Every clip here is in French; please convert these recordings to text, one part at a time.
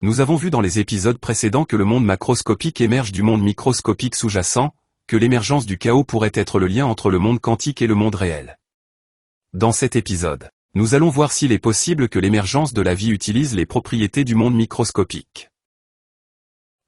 Nous avons vu dans les épisodes précédents que le monde macroscopique émerge du monde microscopique sous-jacent, que l'émergence du chaos pourrait être le lien entre le monde quantique et le monde réel. Dans cet épisode, nous allons voir s'il est possible que l'émergence de la vie utilise les propriétés du monde microscopique.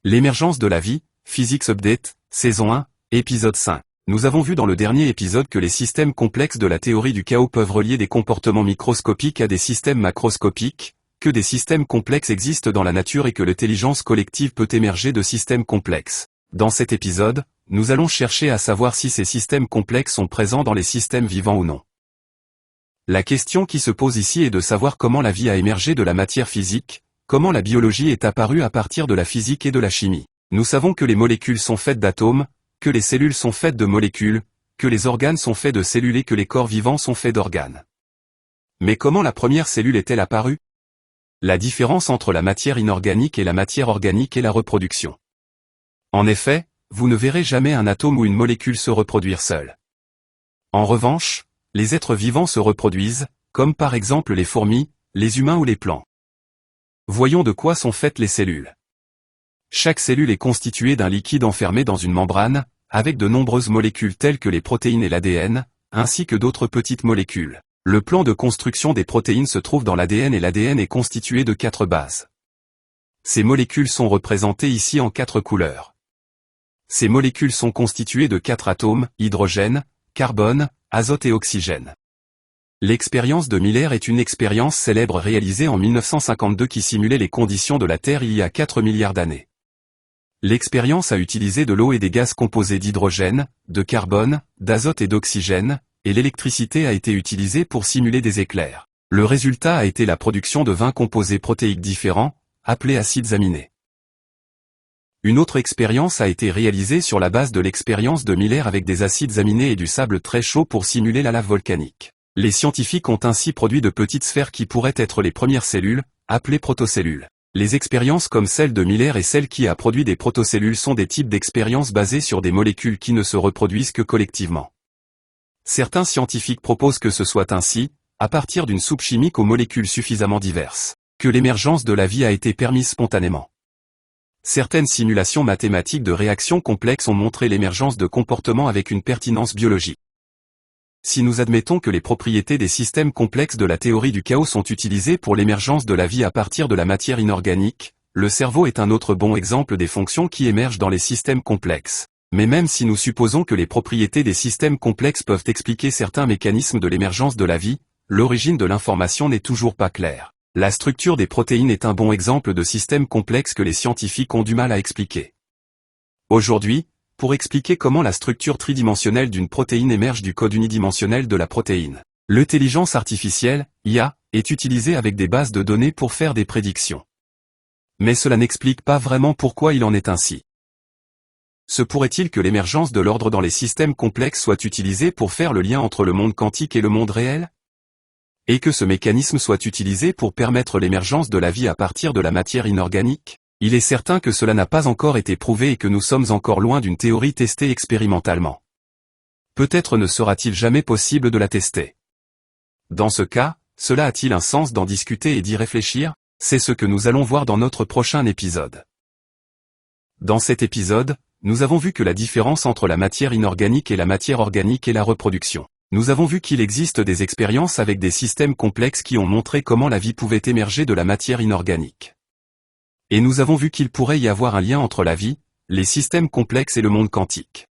L'émergence de la vie, Physics Update, saison 1, épisode 5. Nous avons vu dans le dernier épisode que les systèmes complexes de la théorie du chaos peuvent relier des comportements microscopiques à des systèmes macroscopiques, que des systèmes complexes existent dans la nature et que l'intelligence collective peut émerger de systèmes complexes. Dans cet épisode, nous allons chercher à savoir si ces systèmes complexes sont présents dans les systèmes vivants ou non. La question qui se pose ici est de savoir comment la vie a émergé de la matière physique, comment la biologie est apparue à partir de la physique et de la chimie. Nous savons que les molécules sont faites d'atomes, que les cellules sont faites de molécules, que les organes sont faits de cellules et que les corps vivants sont faits d'organes. Mais comment la première cellule est-elle apparue? La différence entre la matière inorganique et la matière organique est la reproduction. En effet, vous ne verrez jamais un atome ou une molécule se reproduire seul. En revanche, les êtres vivants se reproduisent, comme par exemple les fourmis, les humains ou les plants. Voyons de quoi sont faites les cellules. Chaque cellule est constituée d'un liquide enfermé dans une membrane, avec de nombreuses molécules telles que les protéines et l'ADN, ainsi que d'autres petites molécules. Le plan de construction des protéines se trouve dans l'ADN et l'ADN est constitué de 4 bases. Ces molécules sont représentées ici en 4 couleurs. Ces molécules sont constituées de 4 atomes, hydrogène, carbone, azote et oxygène. L'expérience de Miller est une expérience célèbre réalisée en 1952 qui simulait les conditions de la Terre il y a 4 milliards d'années. L'expérience a utilisé de l'eau et des gaz composés d'hydrogène, de carbone, d'azote et d'oxygène, et l'électricité a été utilisée pour simuler des éclairs. Le résultat a été la production de 20 composés protéiques différents, appelés acides aminés. Une autre expérience a été réalisée sur la base de l'expérience de Miller avec des acides aminés et du sable très chaud pour simuler la lave volcanique. Les scientifiques ont ainsi produit de petites sphères qui pourraient être les premières cellules, appelées protocellules. Les expériences comme celle de Miller et celle qui a produit des protocellules sont des types d'expériences basées sur des molécules qui ne se reproduisent que collectivement. Certains scientifiques proposent que ce soit ainsi, à partir d'une soupe chimique aux molécules suffisamment diverses, que l'émergence de la vie a été permise spontanément. Certaines simulations mathématiques de réactions complexes ont montré l'émergence de comportements avec une pertinence biologique. Si nous admettons que les propriétés des systèmes complexes de la théorie du chaos sont utilisées pour l'émergence de la vie à partir de la matière inorganique, le cerveau est un autre bon exemple des fonctions qui émergent dans les systèmes complexes. Mais même si nous supposons que les propriétés des systèmes complexes peuvent expliquer certains mécanismes de l'émergence de la vie, l'origine de l'information n'est toujours pas claire. La structure des protéines est un bon exemple de système complexe que les scientifiques ont du mal à expliquer. Aujourd'hui, pour expliquer comment la structure tridimensionnelle d'une protéine émerge du code unidimensionnel de la protéine, l'intelligence artificielle, IA, est utilisée avec des bases de données pour faire des prédictions. Mais cela n'explique pas vraiment pourquoi il en est ainsi. Se pourrait-il que l'émergence de l'ordre dans les systèmes complexes soit utilisée pour faire le lien entre le monde quantique et le monde réel? Et que ce mécanisme soit utilisé pour permettre l'émergence de la vie à partir de la matière inorganique? Il est certain que cela n'a pas encore été prouvé et que nous sommes encore loin d'une théorie testée expérimentalement. Peut-être ne sera-t-il jamais possible de la tester. Dans ce cas, cela a-t-il un sens d'en discuter et d'y réfléchir? C'est ce que nous allons voir dans notre prochain épisode. Dans cet épisode, nous avons vu que la différence entre la matière inorganique et la matière organique est la reproduction. Nous avons vu qu'il existe des expériences avec des systèmes complexes qui ont montré comment la vie pouvait émerger de la matière inorganique. Et nous avons vu qu'il pourrait y avoir un lien entre la vie, les systèmes complexes et le monde quantique.